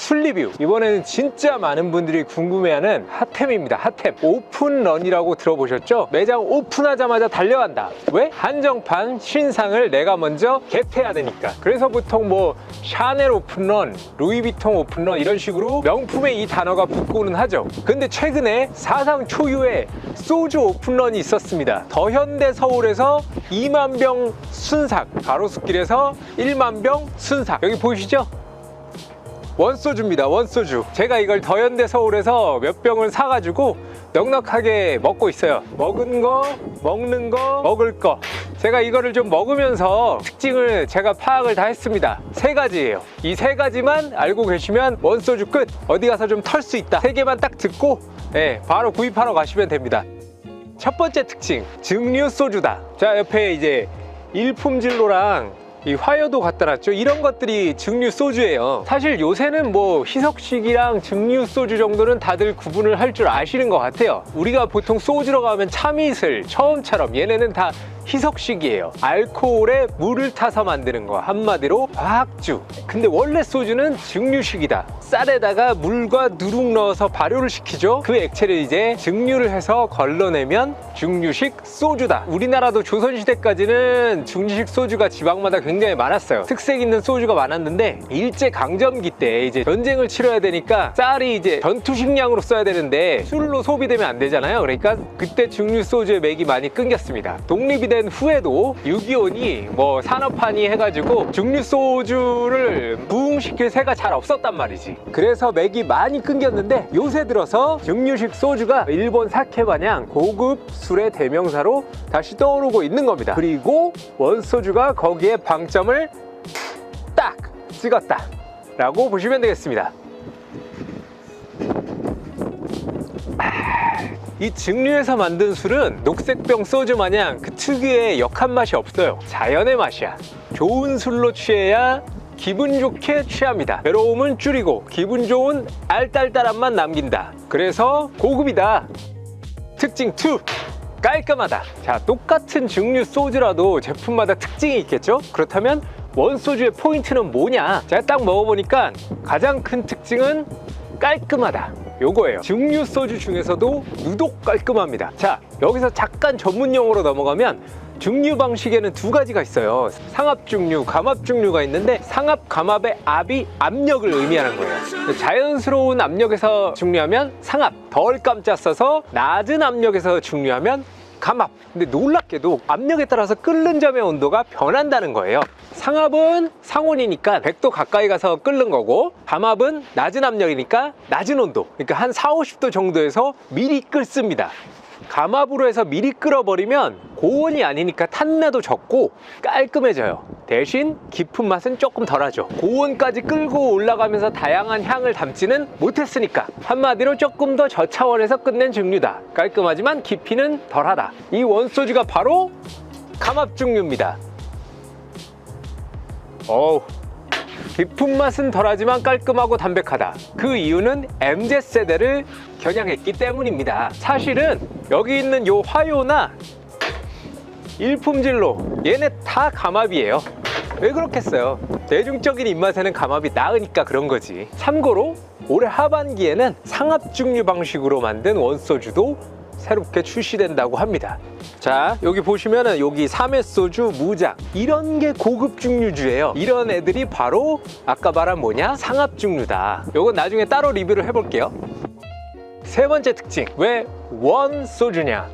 술 리뷰. 이번에는 진짜 많은 분들이 궁금해하는 핫템입니다. 핫템. 오픈런이라고 들어보셨죠? 매장 오픈하자마자 달려간다. 왜? 한정판 신상을 내가 먼저 겟해야 되니까. 그래서 보통 뭐 샤넬 오픈런, 루이비통 오픈런 이런 식으로 명품에 이 단어가 붙고는 하죠. 근데 최근에 사상 초유의 소주 오픈런이 있었습니다. 더현대 서울에서 2만 병 순삭, 가로수길에서 1만 병 순삭. 여기 보이시죠? 원소주입니다. 원소주. 제가 이걸 더현대 서울에서 몇 병을 사가지고 넉넉하게 먹고 있어요. 먹은 거, 먹는 거, 먹을 거. 제가 이거를 좀 먹으면서 특징을 제가 파악을 다 했습니다. 세 가지예요. 이 세 가지만 알고 계시면 원소주 끝. 어디 가서 좀 털 수 있다. 세 개만 딱 듣고 바로 구입하러 가시면 됩니다. 첫 번째 특징, 증류 소주다. 자, 옆에 이제 일품진로랑 이 화요도 갖다 놨죠. 이런 것들이 증류 소주예요. 사실 요새는 뭐 희석식이랑 증류 소주 정도는 다들 구분을 할 줄 아시는 것 같아요. 우리가 보통 소주로 가면 참이슬, 처음처럼 얘네는 다 희석식이에요. 알코올에 물을 타서 만드는 거, 한마디로 과학주. 근데 원래 소주는 증류식이다. 쌀에다가 물과 누룩 넣어서 발효를 시키죠. 그 액체를 이제 증류를 해서 걸러내면 증류식 소주다. 우리나라도 조선시대까지는 증류식 소주가 지방마다 굉장히 많았어요. 특색 있는 소주가 많았는데 일제강점기 때 이제 전쟁을 치러야 되니까 쌀이 이제 전투식량으로 써야 되는데 술로 소비되면 안 되잖아요. 그러니까 그때 증류 소주의 맥이 많이 끊겼습니다. 독립이 된 후에도 6.25니 뭐 산업화니 해가지고 증류 소주를 부흥시킬 새가 잘 없었단 말이지. 그래서 맥이 많이 끊겼는데 요새 들어서 증류식 소주가 일본 사케 마냥 고급 술의 대명사로 다시 떠오르고 있는 겁니다. 그리고 원소주가 거기에 방점을 딱 찍었다 라고 보시면 되겠습니다. 이 증류에서 만든 술은 녹색병 소주 마냥 그 특유의 역한 맛이 없어요. 자연의 맛이야. 좋은 술로 취해야 기분 좋게 취합니다. 외로움은 줄이고 기분 좋은 알딸딸함만 남긴다. 그래서 고급이다. 특징 2, 깔끔하다. 자, 똑같은 증류 소주라도 제품마다 특징이 있겠죠? 그렇다면 원소주의 포인트는 뭐냐? 제가 딱 먹어보니까 가장 큰 특징은 깔끔하다. 요거예요. 증류 소주 중에서도 유독 깔끔합니다. 자, 여기서 잠깐 전문 용어로 넘어가면 증류 방식에는 두 가지가 있어요. 상압 증류, 감압 증류가 있는데 상압, 감압의 압이 압력을 의미하는 거예요. 자연스러운 압력에서 증류하면 상압, 덜 감짰어서 낮은 압력에서 증류하면 감압. 근데 놀랍게도 압력에 따라서 끓는 점의 온도가 변한다는 거예요. 상압은 상온이니까 100도 가까이 가서 끓는 거고, 감압은 낮은 압력이니까 낮은 온도, 그러니까 한 40~50도 정도에서 미리 끓습니다. 감압으로 해서 미리 끓어버리면 고온이 아니니까 탄내도 적고 깔끔해져요. 대신 깊은 맛은 조금 덜하죠. 고온까지 끌고 올라가면서 다양한 향을 담지는 못했으니까 한마디로 조금 더 저차원에서 끝낸 증류다. 깔끔하지만 깊이는 덜하다. 이 원소주가 바로 감압 증류입니다. 깊은 맛은 덜하지만 깔끔하고 담백하다. 그 이유는 MZ세대를 겨냥했기 때문입니다. 사실은 여기 있는 요 화요나 일품진로 얘네 다 감압이에요. 왜 그렇겠어요? 대중적인 입맛에는 감압이 나으니까 그런 거지. 참고로 올해 하반기에는 상압증류 방식으로 만든 원소주도 새롭게 출시된다고 합니다. 자, 여기 보시면은 여기 삼회소주, 무작 이런 게 고급 증류주예요. 이런 애들이 바로 아까 말한 뭐냐? 상압 증류다. 요건 나중에 따로 리뷰를 해볼게요. 세 번째 특징, 왜 원소주냐?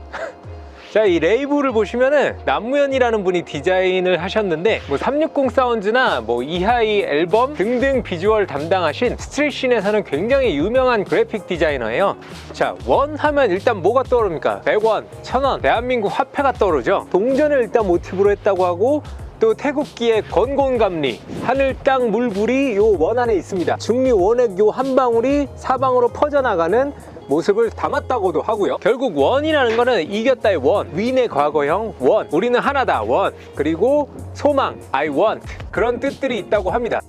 자, 이 레이블을 보시면은 남무현이라는 분이 디자인을 하셨는데 뭐 360 사운즈나 뭐 이하이 앨범 등등 비주얼 담당하신 스트릿신에서는 굉장히 유명한 그래픽 디자이너예요. 자, 원 하면 일단 뭐가 떠오릅니까? 100원, 1000원, 대한민국 화폐가 떠오르죠. 동전을 일단 모티브로 했다고 하고, 또 태국기의 건곤감리, 하늘, 땅, 물, 불이 요 원 안에 있습니다. 증류 원액 요 한 방울이 사방으로 퍼져나가는 모습을 담았다고도 하고요. 결국 원이라는 거는 이겼다의 원, 윈의 과거형 원, 우리는 하나다 원, 그리고 소망, I want, 그런 뜻들이 있다고 합니다.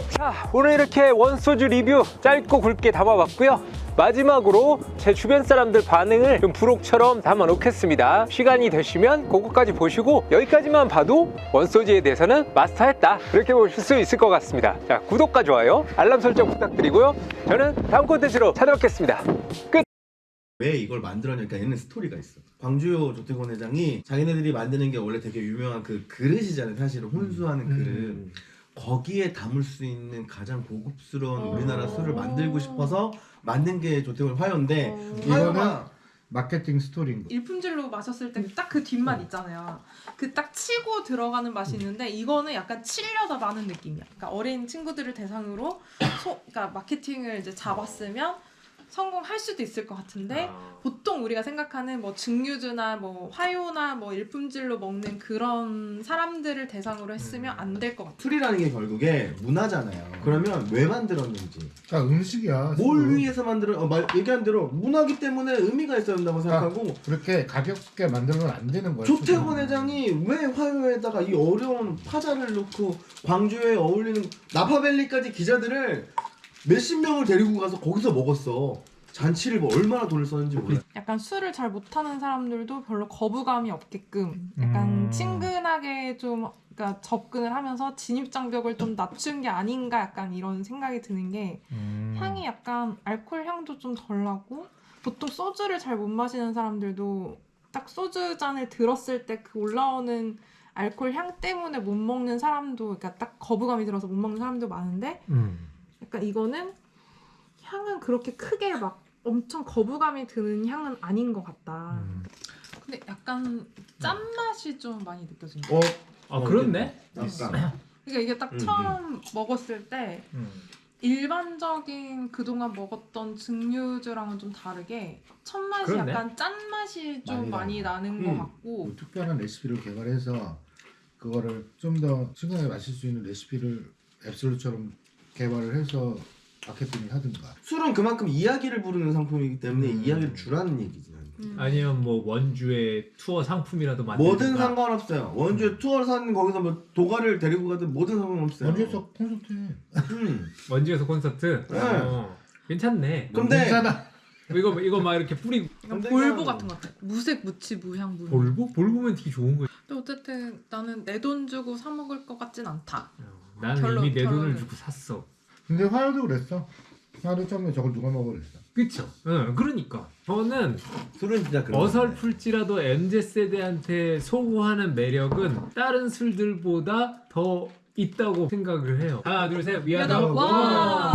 자, 오늘 이렇게 원소주 리뷰 짧고 굵게 담아봤고요. 마지막으로 제 주변 사람들 반응을 좀 부록처럼 담아 놓겠습니다. 시간이 되시면 그거까지 보시고 여기까지만 봐도 원소지에 대해서는 마스터했다, 그렇게 보실 수 있을 것 같습니다. 자, 구독과 좋아요, 알람 설정 부탁드리고요. 저는 다음 콘텐츠로 찾아뵙겠습니다. 끝! 왜 이걸 만들었냐니까 얘는 스토리가 있어. 광주요 조태곤 회장이 자기네들이 만드는 게 원래 되게 유명한 그 그릇이잖아요. 사실은 혼수하는 그릇. 거기에 담을 수 있는 가장 고급스러운 우리나라 술을 만들고 싶어서 만든 게 조태곤 화요인데 이거는 마케팅 스토리인 거. 일품질로 마셨을 때 딱 그 뒷맛 있잖아요. 그 딱 치고 들어가는 맛이 있는데 이거는 약간 치려다 마는 느낌이야. 그러니까 어린 친구들을 대상으로 그러니까 마케팅을 이제 잡았으면 성공할 수도 있을 것 같은데 보통 우리가 생각하는 뭐 증류주나 뭐 화요나 뭐 일품질로 먹는 그런 사람들을 대상으로 했으면 안 될 것 같아. 술이라는 게 결국에 문화잖아요. 그러면 왜 만들었는지, 그러니까 음식이야. 뭘 술은. 위해서 만들어 얘기한 대로 문화기 때문에 의미가 있어야 된다고 생각하고 그렇게 가볍게 만들면 안 되는 거야. 조태곤 회장이 왜 화요에다가 이 어려운 파자를 넣고 광주에 어울리는 나파밸리까지 기자들을 몇십 명을 데리고 가서 거기서 먹었어. 잔치를 뭐 얼마나 돈을 썼는지 몰라. 약간 술을 잘 못하는 사람들도 별로 거부감이 없게끔 약간 친근하게 좀 그러니까 접근을 하면서 진입장벽을 좀 낮춘 게 아닌가 약간 이런 생각이 드는 게 향이 약간 알코올 향도 좀 덜 나고 보통 소주를 잘 못 마시는 사람들도 딱 소주 잔을 들었을 때 그 올라오는 알코올 향 때문에 못 먹는 사람도 그러니까 딱 거부감이 들어서 못 먹는 사람도 많은데 약간 이거는 향은 그렇게 크게 막 엄청 거부감이 드는 향은 아닌 것 같다. 근데 약간 짠맛이 좀 많이 느껴진다. 그렇네? 약간. 그러니까 이게 딱 처음 먹었을 때 일반적인 그동안 먹었던 증류주랑은 좀 다르게 첫 맛이 그렇네. 약간 짠맛이 좀 많이 많이 나는 것 같고 특별한 레시피를 개발해서 그거를 좀 더 친근하게 마실 수 있는 레시피를 앱솔루처럼 개발을 해서 마케팅을 하든가. 술은 그만큼 이야기를 부르는 상품이기 때문에 이야기를 주라는 얘기지. 아니면 뭐 원주의 투어 상품이라도 만들든가. 뭐든 상관없어요. 원주에 투어를 사는 거기서 뭐 도가를 데리고 가든 뭐든 상관없어요. 원주에서 콘서트 해. 원주에서 콘서트. 네. 괜찮네. 근데 괜찮아. 이거 막 이렇게 뿌리고. 약간 근데 볼보 그냥- 같은 것 같아. 무색 무치 무향 무향. 볼보면 되게 좋은 거야. 근데 어쨌든 나는 내 돈 주고 사 먹을 것 같진 않다. 나는 이미 내 돈을 주고 샀어. 근데 화요도 그랬어. 화요도 처음에 저걸 누가 먹어 그랬어. 그쵸? 응, 그러니까 저는 술은 진짜 그런 어설플지라도 MZ세대한테 소구하는 매력은 다른 술들보다 더 있다고 생각을 해요. 하나 둘 셋 위아더 와.